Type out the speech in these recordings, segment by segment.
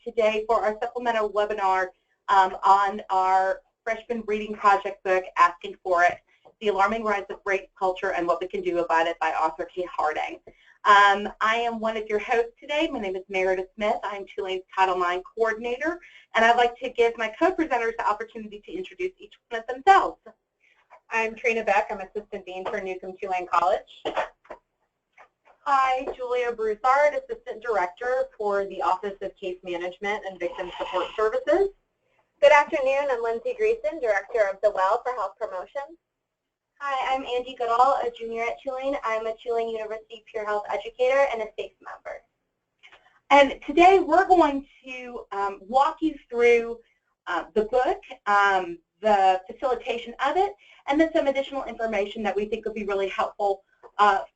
today for our supplemental webinar on our freshman reading project book, Asking for It, The Alarming Rise of Rape Culture and What We Can Do About It by author Kate Harding. I am one of your hosts today. My name is Meredith Smith. I'm Tulane's Title IX coordinator, and I'd like to give my co-presenters the opportunity to introduce each one of themselves. I'm Trina Beck. I'm Assistant Dean for Newcomb Tulane College. Hi, Julia Broussard, Assistant Director for the Office of Case Management and Victim Support Services. Good afternoon. I'm Lindsey Greeson, Director of the WELL for Health Promotion. Hi, I'm Andi Goodall, a junior at Tulane. I'm a Tulane University Peer Health Educator and a SAPHE member. And today we're going to walk you through the book, the facilitation of it, and then some additional information that we think would be really helpful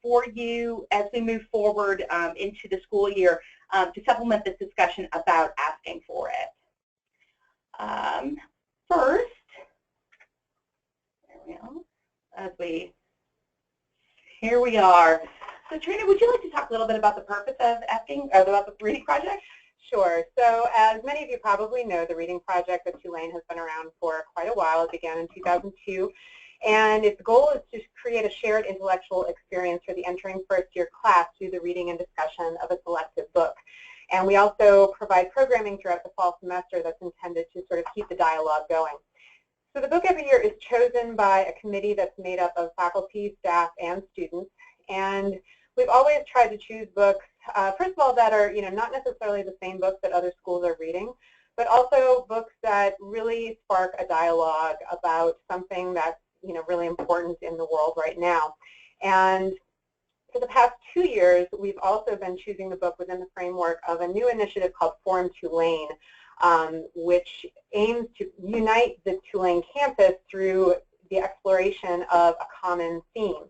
for you as we move forward into the school year to supplement this discussion about asking for it. First, there we go. Here we are. So Trina, would you like to talk a little bit about the purpose of asking, or about the reading project? Sure. So as many of you probably know, the Reading Project at Tulane has been around for quite a while. It began in 2002. And its goal is to create a shared intellectual experience for the entering first-year class through the reading and discussion of a selected book. And we also provide programming throughout the fall semester that's intended to sort of keep the dialogue going. So the book every year is chosen by a committee that's made up of faculty, staff, and students. And we've always tried to choose books, first of all, that are not necessarily the same books that other schools are reading, but also books that really spark a dialogue about something that's really important in the world right now. And for the past 2 years, we've also been choosing the book within the framework of a new initiative called Forum Tulane, which aims to unite the Tulane campus through the exploration of a common theme.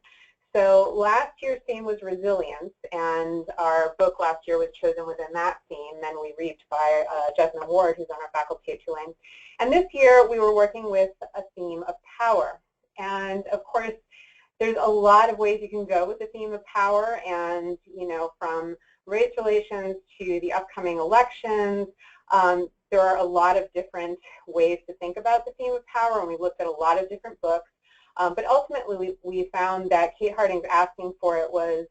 So last year's theme was resilience, and our book last year was chosen within that theme, Then We Reaped by Jasmine Ward, who's on our faculty at Tulane. And this year we were working with a theme of power. And of course, there's a lot of ways you can go with the theme of power, and from race relations to the upcoming elections, there are a lot of different ways to think about the theme of power, and we looked at a lot of different books. But ultimately, we found that Kate Harding's Asking for It was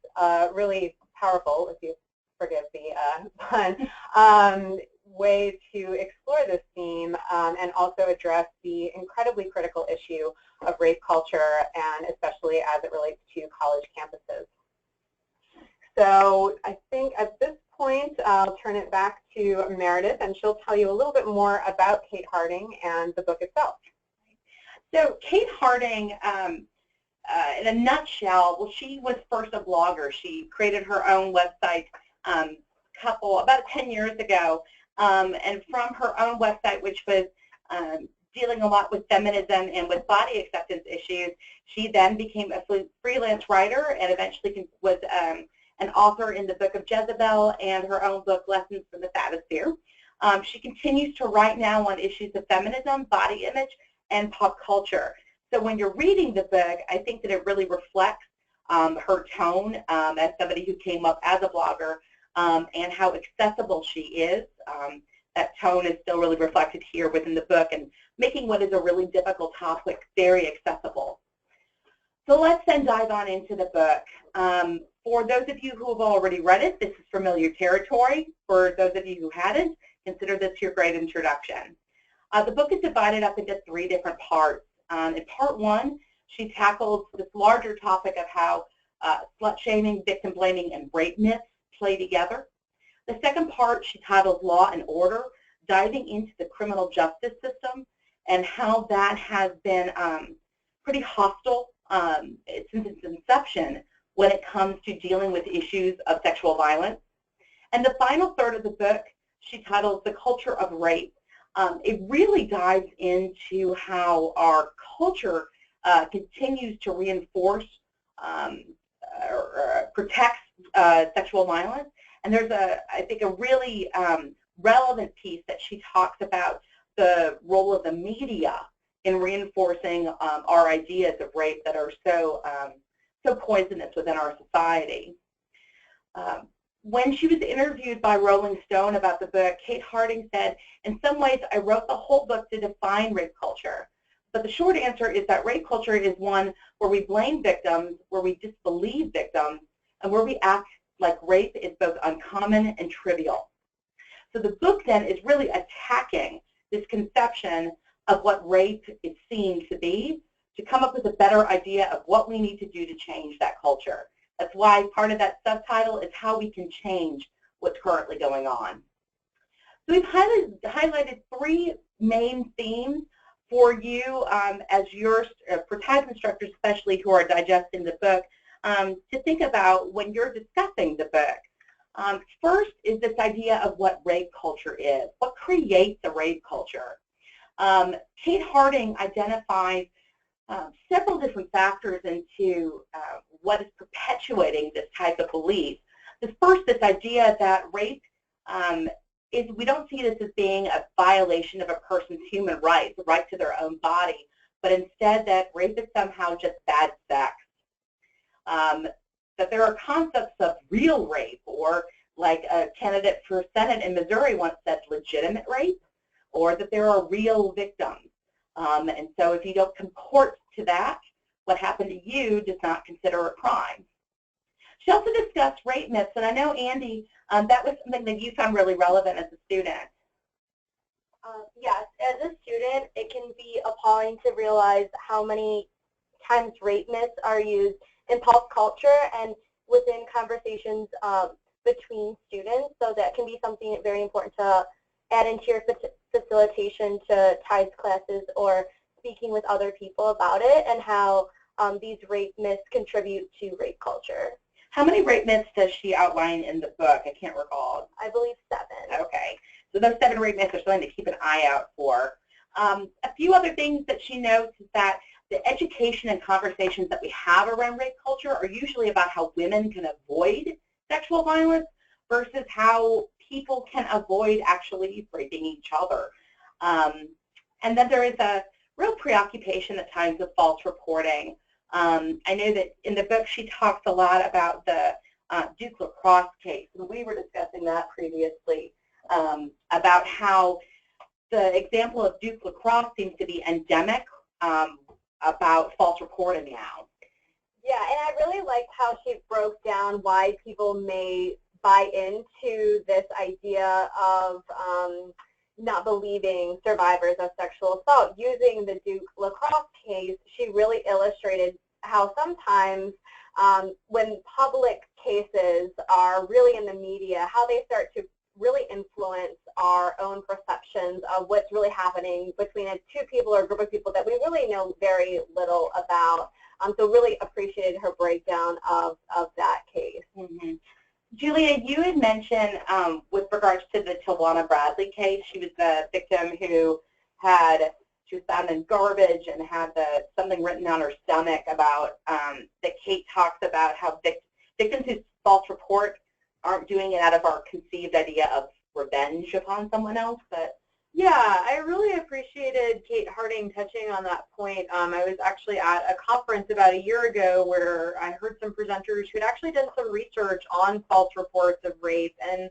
really powerful, if you forgive the pun, way to explore this theme and also address the incredibly critical issue of rape culture, and especially as it relates to college campuses. So I think at this point, I'll turn it back to Meredith, and she'll tell you a little bit more about Kate Harding and the book itself. So Kate Harding, in a nutshell, well, she was first a blogger. She created her own website about 10 years ago, and from her own website, which was dealing a lot with feminism and with body acceptance issues, she then became a freelance writer and eventually was an author in the Book of Jezebel and her own book, Lessons from the Satosphere. She continues to write now on issues of feminism, body image, and pop culture. So when you're reading the book, I think that it really reflects her tone as somebody who came up as a blogger and how accessible she is. That tone is still really reflected here within the book and making what is a really difficult topic very accessible. So let's then dive on into the book. For those of you who have already read it, this is familiar territory. For those of you who hadn't, consider this your great introduction. The book is divided up into 3 different parts. In part 1, she tackles this larger topic of how slut-shaming, victim-blaming, and rape myths play together. The second part she titles Law and Order, diving into the criminal justice system and how that has been pretty hostile since its inception when it comes to dealing with issues of sexual violence. And the final third of the book she titles The Culture of Rape. It really dives into how our culture continues to reinforce or protects sexual violence. And there's, I think, a really relevant piece that she talks about the role of the media in reinforcing our ideas of rape that are so poisonous within our society. when she was interviewed by Rolling Stone about the book, Kate Harding said, "In some ways, I wrote the whole book to define rape culture. But the short answer is that rape culture is one where we blame victims, where we disbelieve victims, and where we act like rape is both uncommon and trivial." So the book then is really attacking this conception of what rape is seen to be, to come up with a better idea of what we need to do to change that culture. That's why part of that subtitle is how we can change what's currently going on. So we've highlighted three main themes for you as your for TIPHE instructors, especially who are digesting the book, to think about when you're discussing the book. First is this idea of what rape culture is. What creates a rape culture? Kate Harding identifies several different factors into what is perpetuating this type of belief. First, this idea that rape we don't see this as being a violation of a person's human rights, the right to their own body, but instead that rape is somehow just bad sex. That there are concepts of real rape, or like a candidate for Senate in Missouri once said, legitimate rape, or that there are real victims. And so if you don't comport to that, what happened to you does not consider a crime. She also discussed rape myths, and I know, Andi, that was something that you found really relevant as a student. Yes, as a student, it can be appalling to realize how many times rape myths are used in pop culture and within conversations between students. So that can be something very important to add into your facilitation to TIPHE classes or speaking with other people about it, and how these rape myths contribute to rape culture. How many rape myths does she outline in the book? I can't recall. I believe 7. Okay. So those 7 rape myths are something to keep an eye out for. A few other things that she notes is that the education and conversations that we have around rape culture are usually about how women can avoid sexual violence versus how people can avoid actually raping each other. And then there is a real preoccupation at times with false reporting. I know that in the book she talks a lot about the Duke lacrosse case, and we were discussing that previously, about how the example of Duke lacrosse seems to be endemic about false reporting now. Yeah, and I really liked how she broke down why people may buy into this idea of not believing survivors of sexual assault. Using the Duke lacrosse case, she really illustrated how sometimes when public cases are really in the media, how they start to really influence our own perceptions of what's really happening between two people or a group of people that we really know very little about. So really appreciated her breakdown of that case. Mm-hmm. Julia, you had mentioned with regards to the Tawana Bradley case, she was the victim who she was found in garbage and had something written on her stomach about that Kate talks about how victims who false report aren't doing it out of our conceived idea of revenge upon someone else, but yeah, I really appreciated Kate Harding touching on that point. I was actually at a conference about a year ago where I heard some presenters who had actually done some research on false reports of rape, and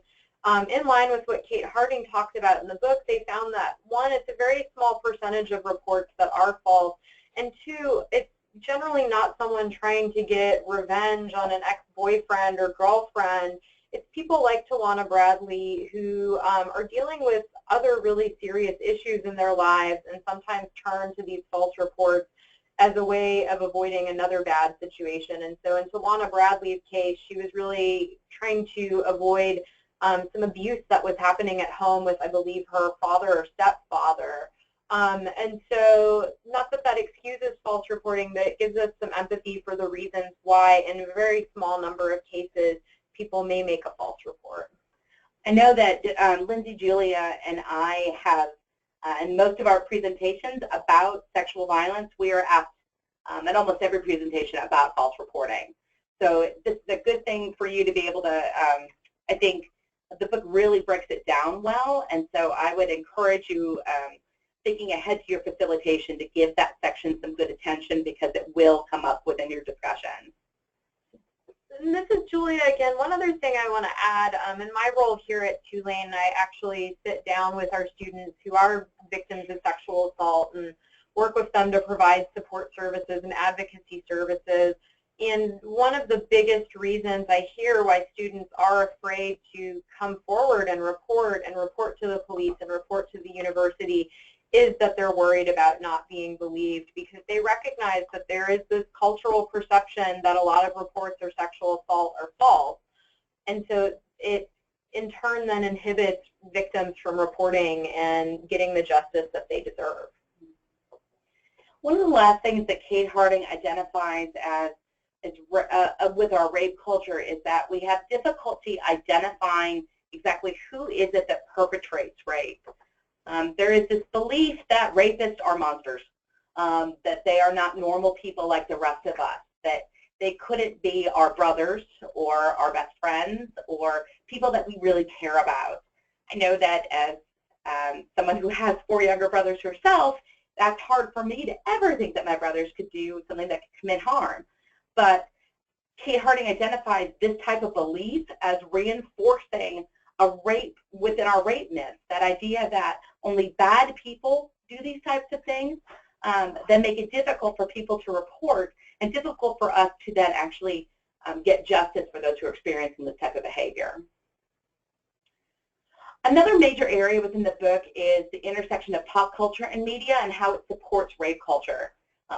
in line with what Kate Harding talked about in the book, they found that, one, it's a very small percentage of reports that are false, and two, it's generally not someone trying to get revenge on an ex-boyfriend or girlfriend. It's people like Tawana Bradley who are dealing with other really serious issues in their lives and sometimes turn to these false reports as a way of avoiding another bad situation. And so in Tawana Bradley's case, she was really trying to avoid some abuse that was happening at home with, I believe, her father or stepfather. And so not that that excuses false reporting, but it gives us some empathy for the reasons why in a very small number of cases people may make a false report. I know that Lindsey, Julia, and I have, in most of our presentations about sexual violence, we are asked at almost every presentation about false reporting. So this is a good thing for you to be able to, I think the book really breaks it down well, and so I would encourage you, thinking ahead to your facilitation, to give that section some good attention because it will come up within your discussion. And this is Julia again. One other thing I want to add, in my role here at Tulane, I actually sit down with our students who are victims of sexual assault and work with them to provide support services and advocacy services. And one of the biggest reasons I hear why students are afraid to come forward and report to the police and report to the university is that they're worried about not being believed, because they recognize that there is this cultural perception that a lot of reports of sexual assault are false. And so it in turn then inhibits victims from reporting and getting the justice that they deserve. One of the last things that Kate Harding identifies as with our rape culture is that we have difficulty identifying exactly who is it that perpetrates rape. There is this belief that rapists are monsters, that they are not normal people like the rest of us, that they couldn't be our brothers or our best friends or people that we really care about. I know that as someone who has 4 younger brothers herself, that's hard for me to ever think that my brothers could do something that could commit harm. But Kate Harding identifies this type of belief as reinforcing a rape within our rape myth, that idea that only bad people do these types of things, then make it difficult for people to report and difficult for us to then actually get justice for those who are experiencing this type of behavior. Another major area within the book is the intersection of pop culture and media and how it supports rape culture.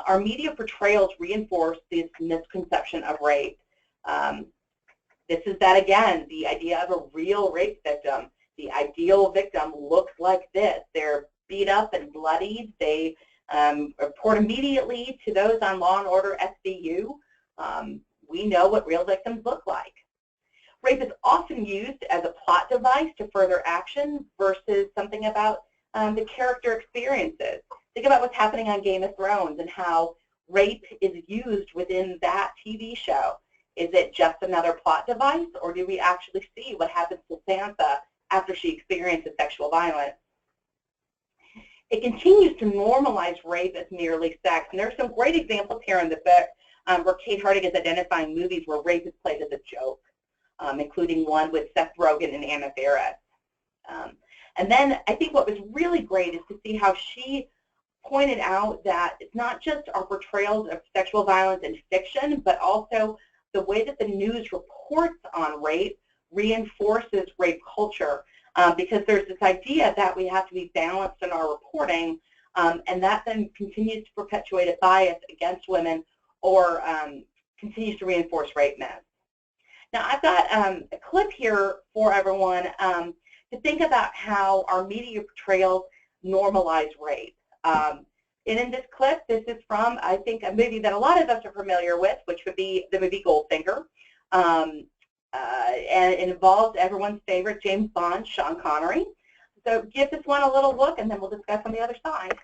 Our media portrayals reinforce this misconception of rape. This is that, again, the idea of a real rape victim. The ideal victim looks like this. They're beat up and bloodied. They report immediately to those on Law & Order SVU. We know what real victims look like. Rape is often used as a plot device to further action versus something about the character experiences. Think about what's happening on Game of Thrones and how rape is used within that TV show. Is it just another plot device, or do we actually see what happens to Sansa after she experiences sexual violence? It continues to normalize rape as merely sex, and there are some great examples here in the book where Kate Harding is identifying movies where rape is played as a joke, including one with Seth Rogen and Anna Faris. And then I think what was really great is to see how she pointed out that it's not just our portrayals of sexual violence in fiction, but also the way that the news reports on rape reinforces rape culture, because there's this idea that we have to be balanced in our reporting, and that then continues to perpetuate a bias against women or continues to reinforce rape myths. Now, I've got a clip here for everyone to think about how our media portrayals normalize rape. And in this clip, this is from, I think, a movie that a lot of us are familiar with, which would be the movie Goldfinger. And it involves everyone's favorite James Bond, Sean Connery. So give this one a little look, and then we'll discuss on the other side.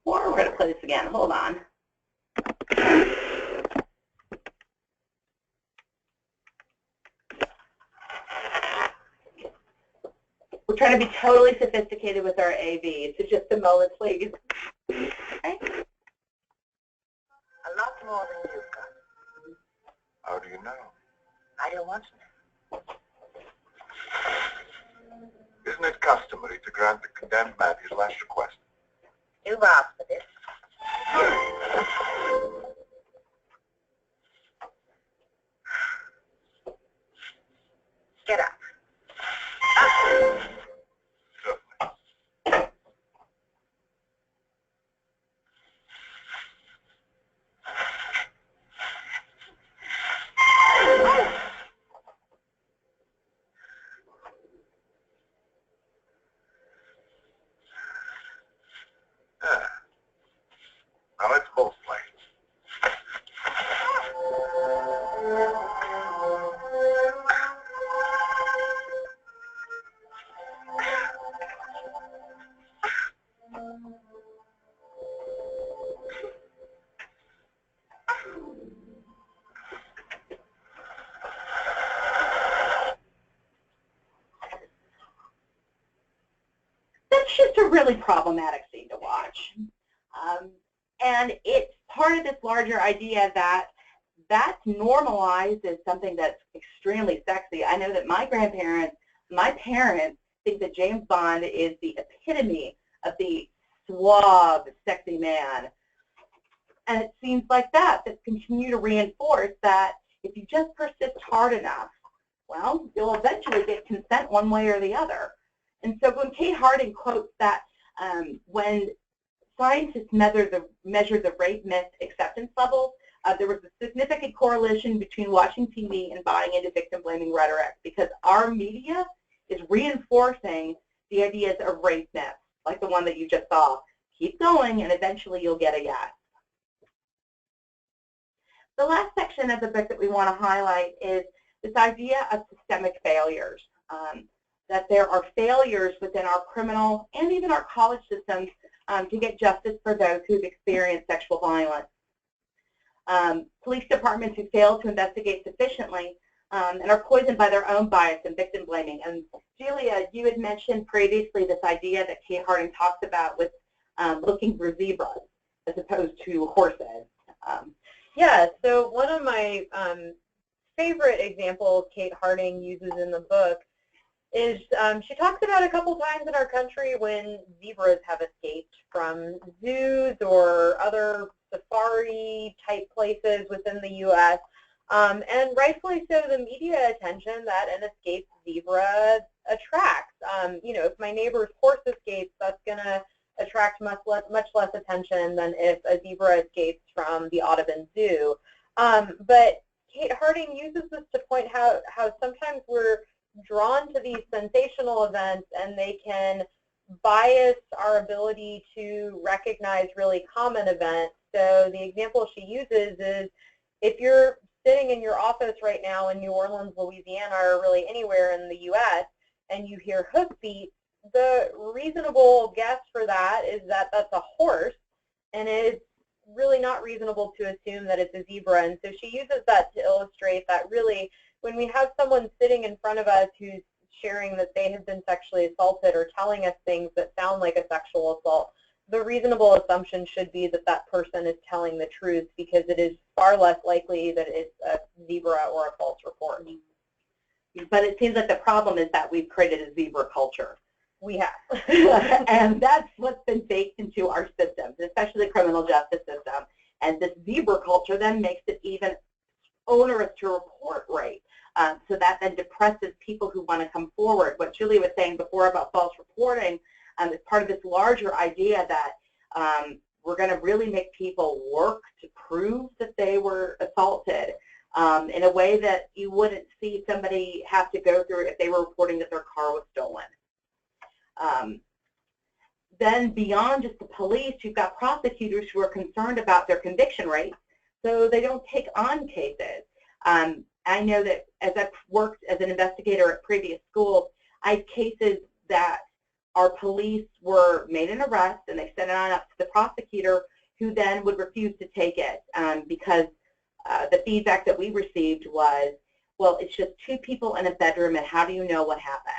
Or we're going to play this again. Hold on. We're trying to be totally sophisticated with our AV, so just a moment, please. Okay. A lot more than you've got. How do you know? I don't want to know. Isn't it customary to grant the condemned man his last request? You've asked for this. Get up. Now let's both play. just a really problematic scene to watch. And it's part of this larger idea that that's normalized as something that's extremely sexy. I know that my parents think that James Bond is the epitome of the suave, sexy man. And it seems like that continue to reinforce that if you just persist hard enough, well, you'll eventually get consent one way or the other. And so when Kate Harding quotes that when scientists measure the rape myth acceptance levels, there was a significant correlation between watching TV and buying into victim-blaming rhetoric, because our media is reinforcing the ideas of rape myths, like the one that you just saw. Keep going, and eventually you'll get a yes. The last section of the book that we want to highlight is this idea of systemic failures, that there are failures within our criminal and even our college systems to get justice for those who've experienced sexual violence. Police departments who fail to investigate sufficiently and are poisoned by their own bias and victim blaming. And Julia, you had mentioned previously this idea that Kate Harding talks about with looking for zebras as opposed to horses. Yeah, so one of my favorite examples Kate Harding uses in the book is she talks about a couple times in our country when zebras have escaped from zoos or other safari-type places within the U.S. And rightfully so, the media attention that an escaped zebra attracts. You know, if my neighbor's horse escapes, that's going to attract much less attention than if a zebra escapes from the Audubon Zoo. But Kate Harding uses this to point how sometimes we're drawn to these sensational events, and they can bias our ability to recognize really common events. So the example she uses is, if you're sitting in your office right now in New Orleans, Louisiana, or really anywhere in the U.S., and you hear hoofbeats, the reasonable guess for that is that that's a horse, and it's really not reasonable to assume that it's a zebra. And so she uses that to illustrate that really when we have someone sitting in front of us who's sharing that they have been sexually assaulted or telling us things that sound like a sexual assault, the reasonable assumption should be that that person is telling the truth, because it is far less likely that it's a zebra or a false report. But it seems like the problem is that we've created a zebra culture. We have. And that's what's been baked into our systems, especially the criminal justice system. And this zebra culture then makes it even onerous to report rape. So that then depresses people who want to come forward. What Julie was saying before about false reporting is part of this larger idea that we're going to really make people work to prove that they were assaulted in a way that you wouldn't see somebody have to go through if they were reporting that their car was stolen. Then beyond just the police, you've got prosecutors who are concerned about their conviction rates, so they don't take on cases. I know that as I've worked as an investigator at previous schools, I had cases that our police were made an arrest and they sent it on up to the prosecutor, who then would refuse to take it because the feedback that we received was, well, it's just two people in a bedroom, and how do you know what happened?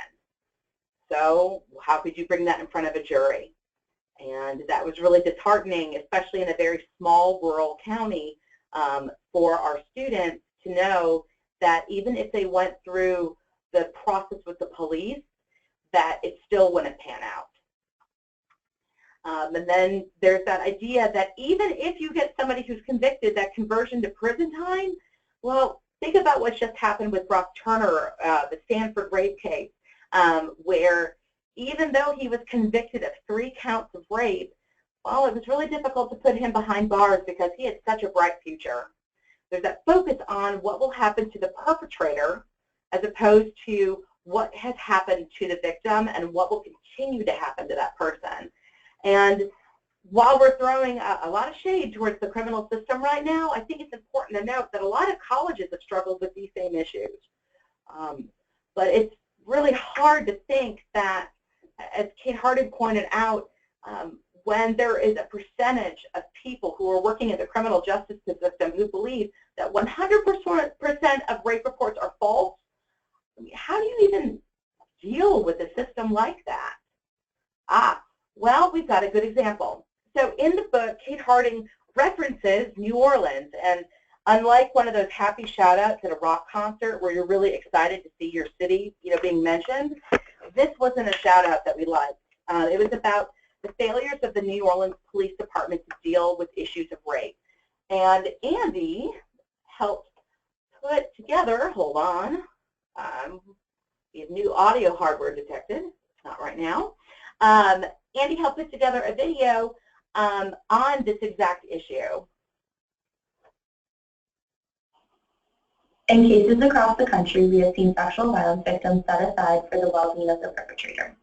So how could you bring that in front of a jury? And that was really disheartening, especially in a very small rural county, for our students to know that even if they went through the process with the police, that it still wouldn't pan out. And then there's that idea that even if you get somebody who's convicted, that conversion to prison time, well, think about what just happened with Brock Turner, the Stanford rape case, where even though he was convicted of 3 counts of rape, well, it was really difficult to put him behind bars because he had such a bright future. There's that focus on what will happen to the perpetrator as opposed to what has happened to the victim and what will continue to happen to that person. And while we're throwing a lot of shade towards the criminal system right now, I think it's important to note that a lot of colleges have struggled with these same issues. But it's really hard to think that, as Kate Harding pointed out, when there is a percentage of people who are working in the criminal justice system who believe that 100% of rape reports are false, I mean, how do you even deal with a system like that? Well, we've got a good example. So in the book, Kate Harding references New Orleans, and unlike one of those happy shout-outs at a rock concert where you're really excited to see your city, being mentioned, this wasn't a shout-out that we liked. It was about the failures of the New Orleans Police Department to deal with issues of rape. And Andi helped put together, hold on, we have new audio hardware detected, not right now. Andi helped put together a video on this exact issue. In cases across the country, we have seen sexual violence victims set aside for the well-being of the perpetrator.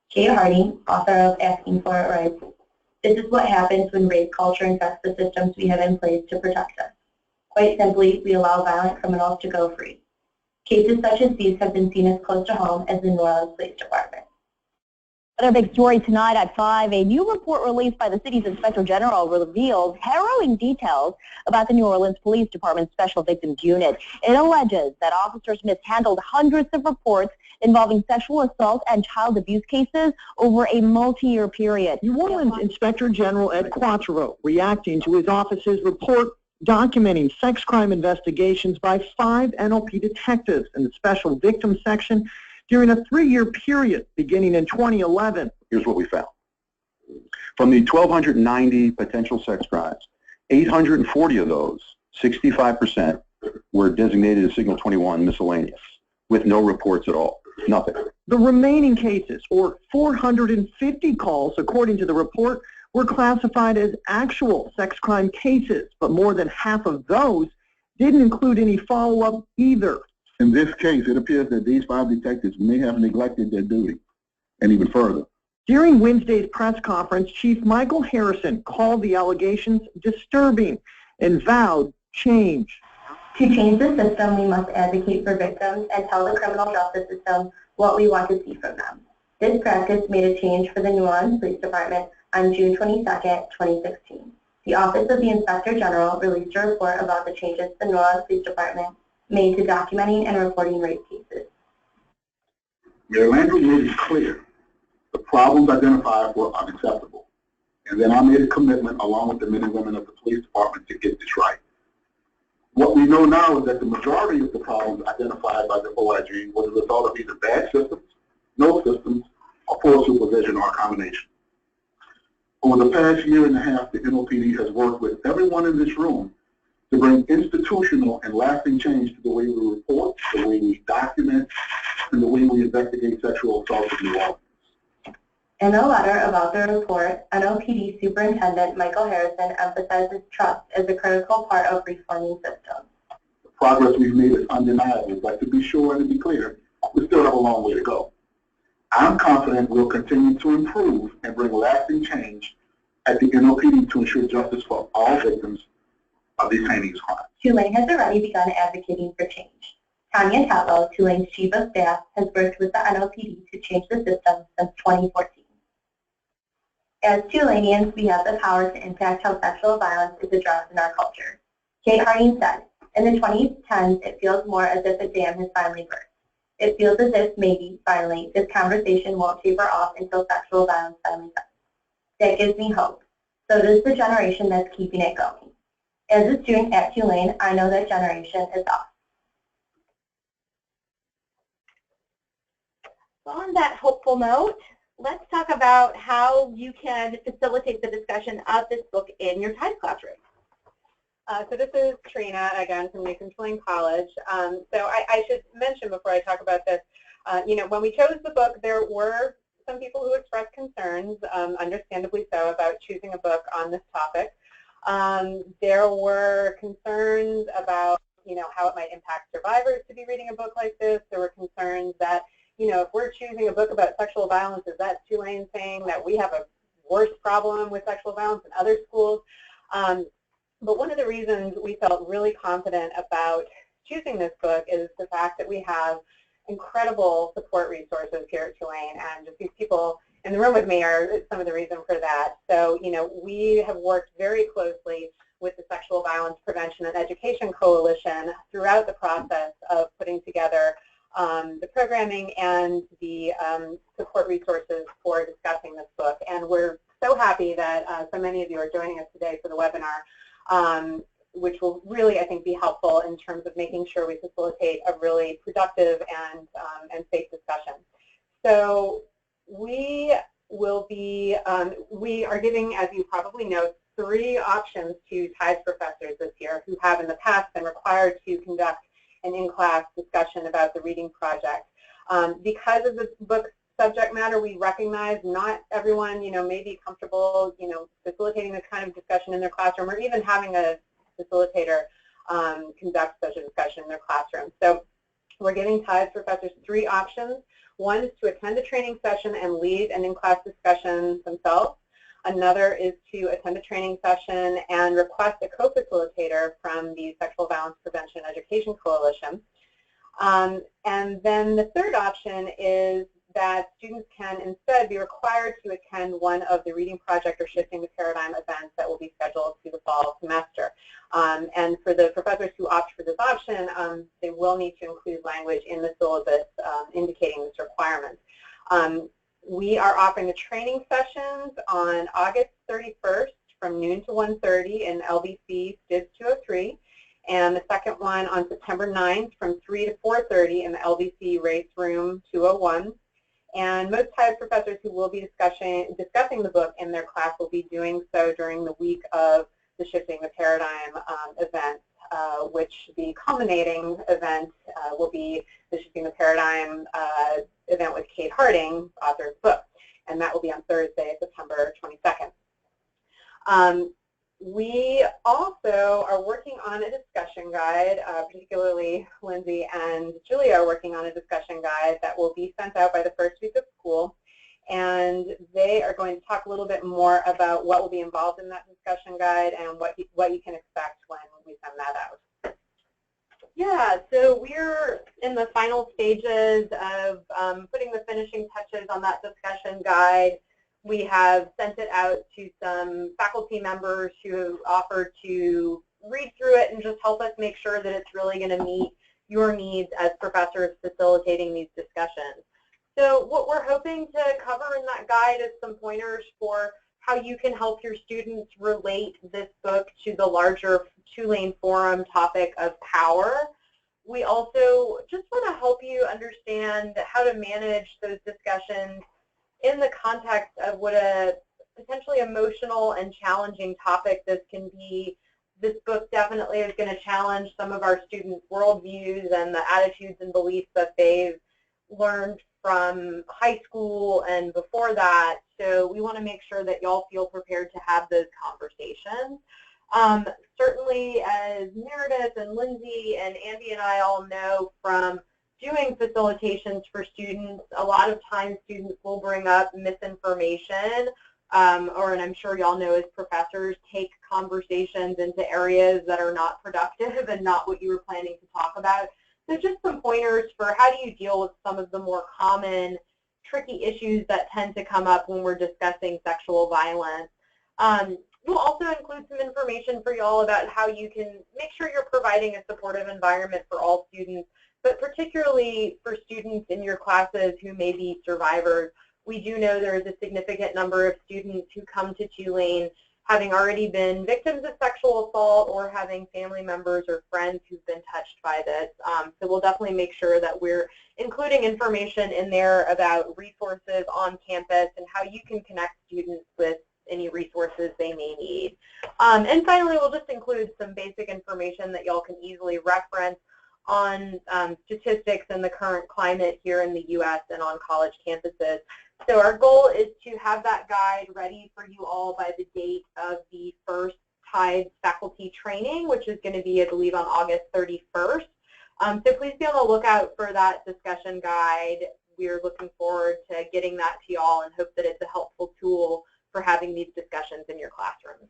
Kate Harding, author of Asking for It, writes, "This is what happens when rape culture infects the systems we have in place to protect us. Quite simply, we allow violent criminals to go free. Cases such as these have been seen as close to home as the New Orleans Police Department." Another big story tonight at 5, a new report released by the city's Inspector General reveals harrowing details about the New Orleans Police Department's Special Victims Unit. It alleges that officers mishandled hundreds of reports involving sexual assault and child abuse cases over a multi-year period. New Orleans Inspector General Ed Quattro reacting to his office's report documenting sex crime investigations by 5 NOP detectives in the Special Victims section during a 3-year period beginning in 2011. Here's what we found. From the 1,290 potential sex crimes, 840 of those, 65%, were designated as Signal 21 miscellaneous, with no reports at all. Nothing. The remaining cases, or 450 calls, according to the report, were classified as actual sex crime cases, but more than half of those didn't include any follow-up either. In this case, it appears that these 5 detectives may have neglected their duty, and even further. During Wednesday's press conference, Chief Michael Harrison called the allegations disturbing and vowed change. To change the system, we must advocate for victims and tell the criminal justice system what we want to see from them. This practice made a change for the New Orleans Police Department on June 22, 2016. The Office of the Inspector General released a report about the changes the New Orleans Police Department made to documenting and reporting rape cases. Mayor Landry made it clear the problems identified were unacceptable. And then I made a commitment along with the men and women of the police department to get this right. What we know now is that the majority of the problems identified by the OIG was a result of either bad systems, no systems, or poor supervision or a combination. Over the past year and a half, the NOPD has worked with everyone in this room to bring institutional and lasting change to the way we report, the way we document, and the way we investigate sexual assault in New Orleans. In a letter about the report, NOPD Superintendent Michael Harrison emphasizes trust as a critical part of reforming systems. The progress we've made is undeniable, but to be sure and to be clear, we still have a long way to go. I'm confident we'll continue to improve and bring lasting change at the NOPD to ensure justice for all victims of these heinous crimes. Tulane has already begun advocating for change. Tanya Tatlow, Tulane's Chief of Staff, has worked with the NOPD to change the system since 2014. As Tulaneans, we have the power to impact how sexual violence is addressed in our culture. Kate Harding said, "In the 2010s, it feels more as if a dam has finally burst. It feels as if maybe, finally, this conversation won't taper off until sexual violence finally does. That gives me hope. So does the generation that's keeping it going. As a student at Tulane, I know that generation is us." So on that hopeful note, let's talk about how you can facilitate the discussion of this book in your TUPHE classroom. So this is Trina, again, from Newcomb Tulane College. So I should mention before I talk about this, when we chose the book, there were some people who expressed concerns, understandably so, about choosing a book on this topic. There were concerns about, how it might impact survivors to be reading a book like this. There were concerns that, if we're choosing a book about sexual violence, is that Tulane saying that we have a worse problem with sexual violence than other schools? But one of the reasons we felt really confident about choosing this book is the fact that we have incredible support resources here at Tulane, and just these people in the room with me are some of the reason for that. So, we have worked very closely with the Sexual Violence Prevention and Education Coalition throughout the process of putting together the programming and the support resources for discussing this book. And we're so happy that so many of you are joining us today for the webinar, which will really, I think, be helpful in terms of making sure we facilitate a really productive and safe discussion. So we will be, we are giving, as you probably know, 3 options to TIDES professors this year who have in the past been required to conduct an in-class discussion about the reading project. Because of the book's subject matter, we recognize not everyone, may be comfortable, facilitating this kind of discussion in their classroom, or even having a facilitator conduct such a discussion in their classroom. So we're giving TIDES professors 3 options. One is to attend a training session and lead an in-class discussion themselves. Another is to attend a training session and request a co-facilitator from the Sexual Violence Prevention Education Coalition. And then the third option is that students can instead be required to attend one of the Reading Project or Shifting the Paradigm events that will be scheduled through the fall semester. And for the professors who opt for this option, they will need to include language in the syllabus indicating this requirement. We are offering the training sessions on August 31st from noon to 1:30 in LBC STIBS 203, and the second one on September 9th from 3 to 4:30 in the LBC Race Room 201. And most TIDES professors who will be discussing the book in their class will be doing so during the week of the Shifting the Paradigm event, which the culminating event will be the Shifting the Paradigm event with Kate Harding, author of the book, and that will be on Thursday, September 22nd. We also are working on a discussion guide, particularly Lindsey and Julia are working on a discussion guide that will be sent out by the first week of school. And they are going to talk a little bit more about what will be involved in that discussion guide and what you can expect when we send that out. Yeah, so we're in the final stages of putting the finishing touches on that discussion guide. We have sent it out to some faculty members who offered to read through it and just help us make sure that it's really going to meet your needs as professors facilitating these discussions. So what we're hoping to cover in that guide is some pointers for how you can help your students relate this book to the larger Tulane Forum topic of power. We also just want to help you understand how to manage those discussions in the context of what a potentially emotional and challenging topic this can be. This book definitely is going to challenge some of our students' worldviews and the attitudes and beliefs that they've learned from high school and before that. So we want to make sure that y'all feel prepared to have those conversations. Certainly, as Meredith and Lindsey and Andi and I all know from doing facilitations for students, a lot of times students will bring up misinformation, and I'm sure y'all know as professors, take conversations into areas that are not productive and not what you were planning to talk about. So just some pointers for how do you deal with some of the more common tricky issues that tend to come up when we're discussing sexual violence. We'll also include some information for y'all about how you can make sure you're providing a supportive environment for all students, but particularly for students in your classes who may be survivors. We do know there is a significant number of students who come to Tulane having already been victims of sexual assault or having family members or friends who've been touched by this. So we'll definitely make sure that we're including information in there about resources on campus and how you can connect students with any resources they may need. And finally, we'll just include some basic information that y'all can easily reference on statistics and the current climate here in the U.S. and on college campuses. So our goal is to have that guide ready for you all by the date of the first TIDES faculty training, which is going to be, I believe, on August 31st. So please be on the lookout for that discussion guide. We're looking forward to getting that to y'all and hope that it's a helpful tool for having these discussions in your classrooms.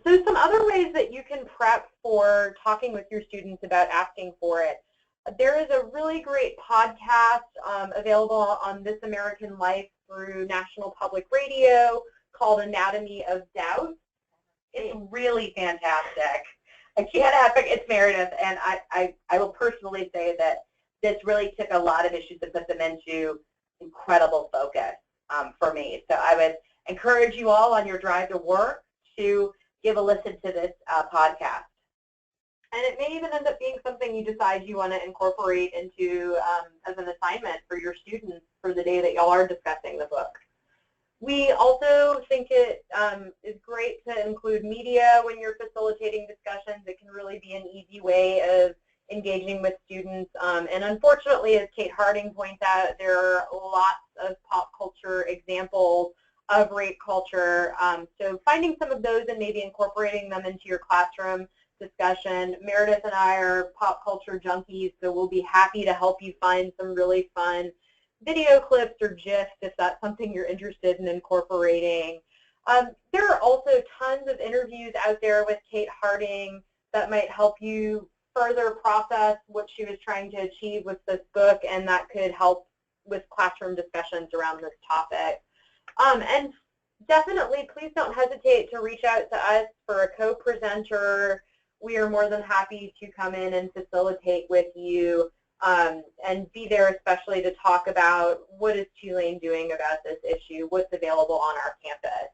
So some other ways that you can prep for talking with your students about asking for it. There is a really great podcast available on This American Life through National Public Radio called Anatomy of Doubt. It's really fantastic. I can't advocate. It's Meredith, and I will personally say that this really took a lot of issues and put them into incredible focus for me. So I would encourage you all on your drive to work to give a listen to this podcast. And it may even end up being something you decide you want to incorporate into as an assignment for your students for the day that y'all are discussing the book. We also think it is great to include media when you're facilitating discussions. It can really be an easy way of engaging with students. And unfortunately, as Kate Harding points out, there are lots of pop culture examples of rape culture. So finding some of those and maybe incorporating them into your classroom discussion. Meredith and I are pop culture junkies, so we'll be happy to help you find some really fun video clips or GIFs if that's something you're interested in incorporating. There are also tons of interviews out there with Kate Harding that might help you further process what she was trying to achieve with this book, and that could help with classroom discussions around this topic. And definitely, please don't hesitate to reach out to us for a co-presenter. We are more than happy to come in and facilitate with you and be there especially to talk about what is Tulane doing about this issue, what's available on our campus.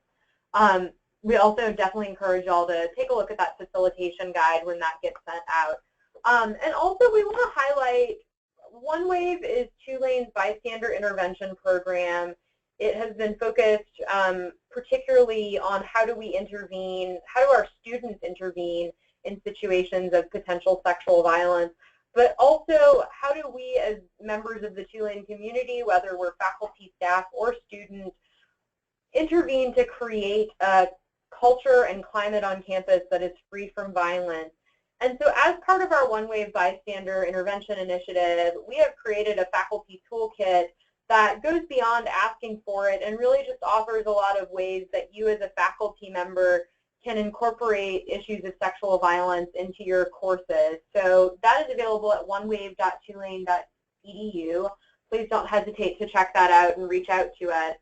We also definitely encourage y'all to take a look at that facilitation guide when that gets sent out. And also we want to highlight OneWave is Tulane's bystander intervention program. It has been focused particularly on how do we intervene, how do our students intervene in situations of potential sexual violence, but also how do we as members of the Tulane community, whether we're faculty, staff, or students, intervene to create a culture and climate on campus that is free from violence. And so as part of our OneWave Bystander Intervention Initiative, we have created a faculty toolkit that goes beyond asking for it and really just offers a lot of ways that you as a faculty member can incorporate issues of sexual violence into your courses. So that is available at onewave.tulane.edu. Please don't hesitate to check that out and reach out to us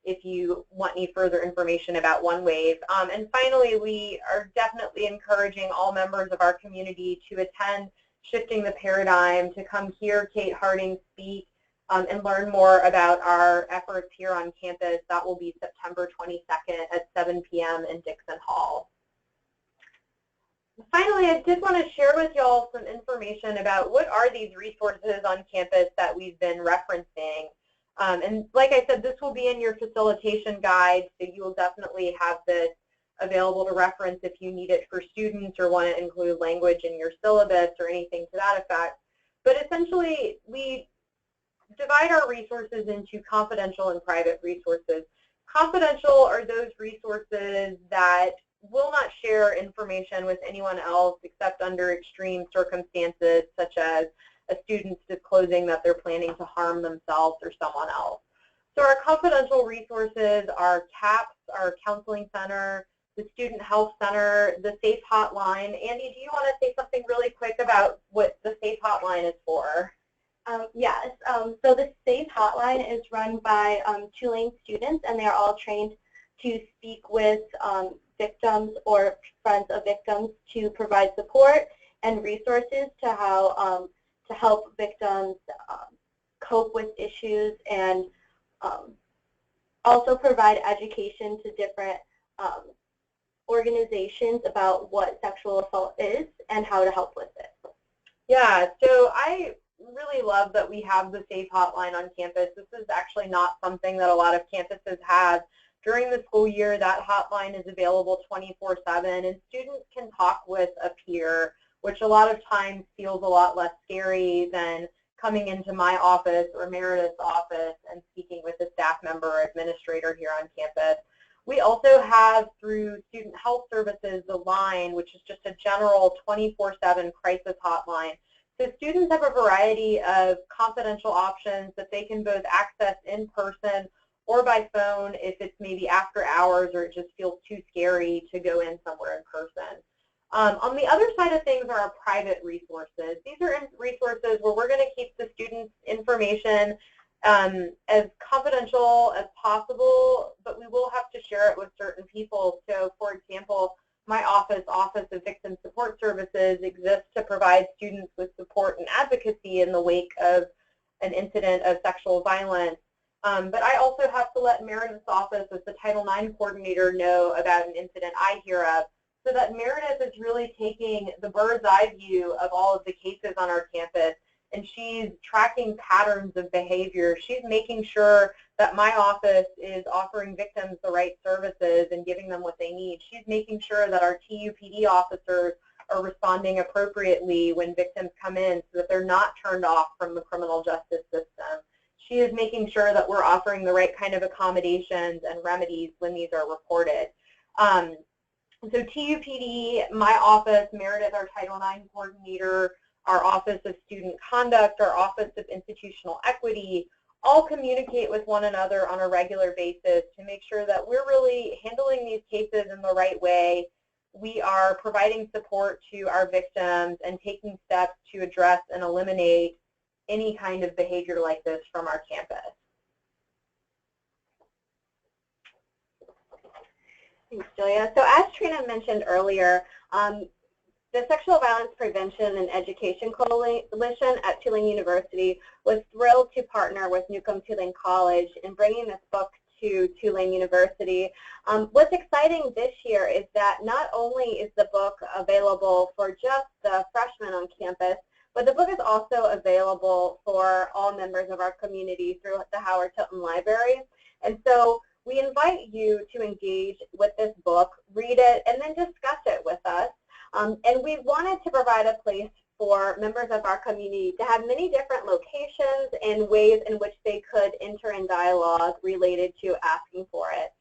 if you want any further information about OneWave. And finally, we are definitely encouraging all members of our community to attend Shifting the Paradigm, to come hear Kate Harding speak and learn more about our efforts here on campus. That will be September 22nd at 7 p.m. in Dixon Hall. Finally, I did want to share with y'all some information about what are these resources on campus that we've been referencing. And like I said, this will be in your facilitation guide, so you will definitely have this available to reference if you need it for students or want to include language in your syllabus or anything to that effect. But essentially, we divide our resources into confidential and private resources. Confidential are those resources that will not share information with anyone else except under extreme circumstances, such as a student's disclosing that they're planning to harm themselves or someone else. So our confidential resources are TAPHE, our counseling center, the Student Health Center, the SAPHE hotline. Andi, do you want to say something really quick about what the SAPHE hotline is for? Yes. So the SAPHE hotline is run by Tulane students, and they are all trained to speak with victims or friends of victims to provide support and resources to how to help victims cope with issues, and also provide education to different organizations about what sexual assault is and how to help with it. Yeah, so I really love that we have the SAPHE hotline on campus. This is actually not something that a lot of campuses have. During the school year, that hotline is available 24/7, and students can talk with a peer, which a lot of times feels a lot less scary than coming into my office or Meredith's office and speaking with a staff member or administrator here on campus. We also have, through Student Health Services, the line, which is just a general 24/7 crisis hotline. So students have a variety of confidential options that they can both access in person or by phone if it's maybe after hours or it just feels too scary to go in somewhere in person. On the other side of things are our private resources. These are resources where we're going to keep the students' information as confidential as possible, but we will have to share it with certain people. So, for example, office, Office of Victim Support Services, exists to provide students with support and advocacy in the wake of an incident of sexual violence. But I also have to let Meredith's office as the Title IX coordinator know about an incident I hear of, so that Meredith is really taking the bird's eye view of all of the cases on our campus, and she's tracking patterns of behavior. She's making sure that my office is offering victims the right services and giving them what they need. She's making sure that our TUPD officers are responding appropriately when victims come in so that they're not turned off from the criminal justice system. She is making sure that we're offering the right kind of accommodations and remedies when these are reported. So TUPD, my office, Meredith, our Title IX coordinator, our Office of Student Conduct, our Office of Institutional Equity, all communicate with one another on a regular basis to make sure that we're really handling these cases in the right way. We are providing support to our victims and taking steps to address and eliminate any kind of behavior like this from our campus. Thanks, Julia. So as Trina mentioned earlier, the Sexual Violence Prevention and Education Coalition at Tulane University was thrilled to partner with Newcomb Tulane College in bringing this book to Tulane University. What's exciting this year is that not only is the book available for just the freshmen on campus, but the book is also available for all members of our community through the Howard Tilton Library. And so we invite you to engage with this book, read it, and then discuss it with us. And we wanted to provide a place for members of our community to have many different locations and ways in which they could enter in dialogue related to asking for it.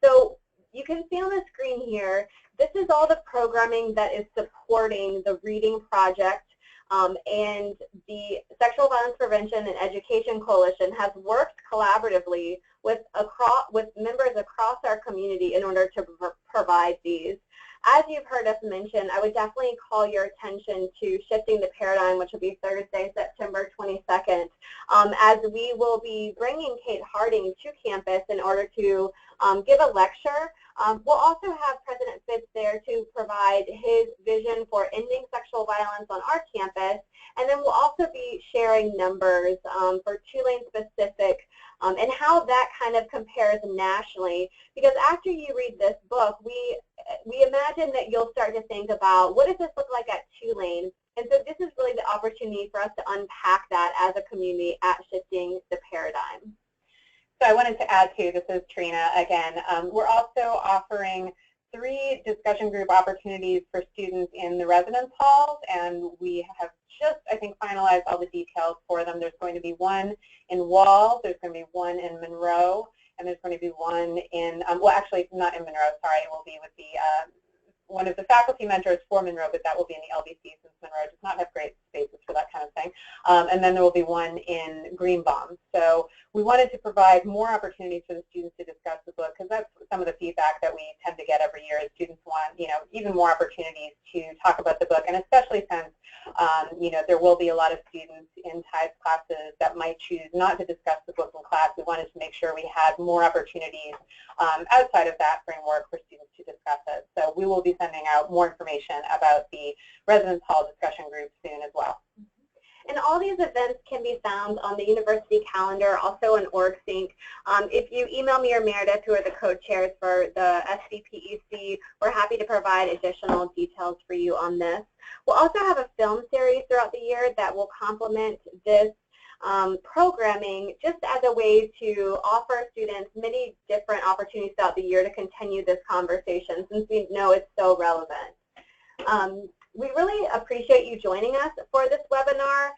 So you can see on the screen here, this is all the programming that is supporting the Reading Project, and the Sexual Violence Prevention and Education Coalition has worked collaboratively with members across our community in order to provide these. As you've heard us mention, I would definitely call your attention to Shifting the Paradigm, which will be Thursday, September 22nd, as we will be bringing Kate Harding to campus in order to give a lecture. We'll also have President Fitz there to provide his vision for ending sexual violence on our campus, and then we'll also be sharing numbers for Tulane-specific and how that kind of compares nationally. Because after you read this book, we imagine that you'll start to think about, what does this look like at Tulane? And so this is really the opportunity for us to unpack that as a community at Shifting the Paradigm. So I wanted to add too, this is Trina again, we're also offering 3 discussion group opportunities for students in the residence halls, and we have just, I think, finalized all the details for them. There's going to be one in Wall, there's going to be one in Monroe, and there's going to be one in, well, actually not in Monroe, sorry, it will be with the one of the faculty mentors for Monroe, but that will be in the LBC since Monroe does not have great spaces for that kind of thing. And then there will be one in Greenbaum. So we wanted to provide more opportunities for the students to discuss the book, because that's some of the feedback that we tend to get every year is students want, even more opportunities to talk about the book, and especially since, there will be a lot of students in TIES classes that might choose not to discuss the book in class. We wanted to make sure we had more opportunities outside of that framework for students to discuss it. So we will be sending out more information about the residence hall discussion group soon as well. And all these events can be found on the university calendar, also on OrgSync. If you email me or Meredith, who are the co-chairs for the SVPEC, we're happy to provide additional details for you on this. We'll also have a film series throughout the year that will complement this programming, just as a way to offer students many different opportunities throughout the year to continue this conversation, since we know it's so relevant. We really appreciate you joining us for this webinar.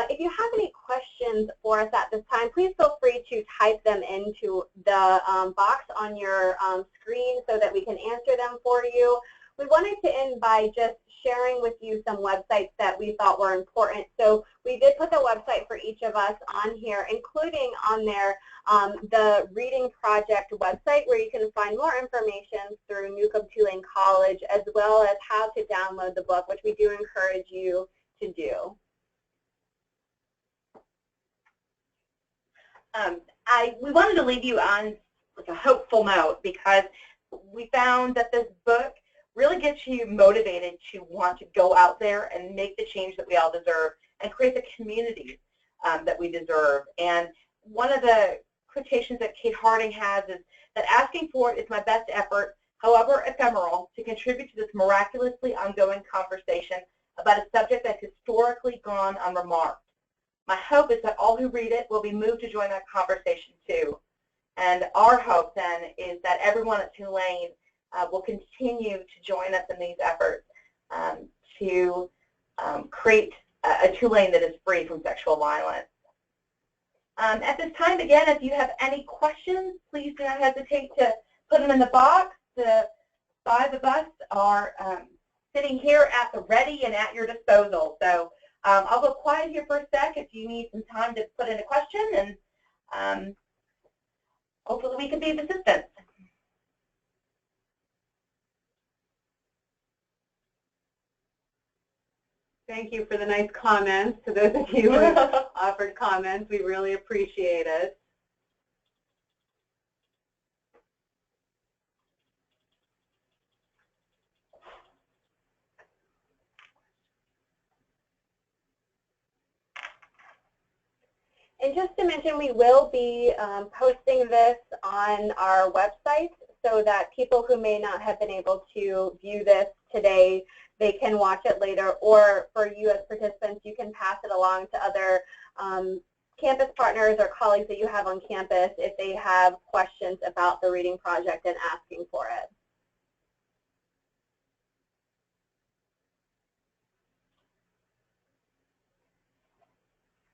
If you have any questions for us at this time, please feel free to type them into the box on your screen so that we can answer them for you. We wanted to end by just sharing with you some websites that we thought were important. So we did put the website for each of us on here, including on there the Reading Project website, where you can find more information through Newcomb Tulane College, as well as how to download the book, which we do encourage you to do. We wanted to leave you on with a hopeful note, because we found that this book really gets you motivated to want to go out there and make the change that we all deserve and create the community that we deserve. And one of the quotations that Kate Harding has is that asking for it is my best effort, however ephemeral, to contribute to this miraculously ongoing conversation about a subject that's historically gone unremarked. My hope is that all who read it will be moved to join that conversation too. And our hope then is that everyone at Tulane will continue to join us in these efforts to create a Tulane that is free from sexual violence. At this time, again, if you have any questions, please do not hesitate to put them in the box. The five of us are sitting here at the ready and at your disposal. So I'll go quiet here for a sec if you need some time to put in a question, and hopefully we can be of assistance. Thank you for the nice comments. To those of you who offered comments, we really appreciate it. And just to mention, we will be posting this on our website so that people who may not have been able to view this today, they can watch it later, or for you as participants, you can pass it along to other campus partners or colleagues that you have on campus if they have questions about the reading project and asking for it.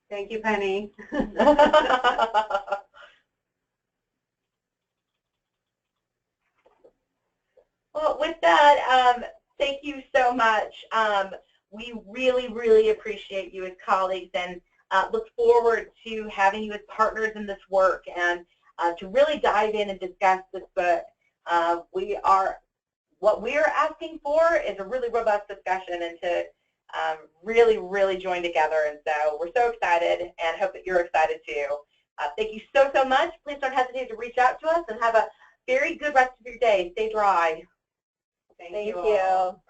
Thank you, Penny. Well, with that, thank you so much. We really, really appreciate you as colleagues, and look forward to having you as partners in this work and to really dive in and discuss this book. What we are asking for is a really robust discussion and to really, really join together. And so we're so excited and hope that you're excited too. Thank you so, so much. Please don't hesitate to reach out to us, and have a very good rest of your day. Stay dry. Thank you all.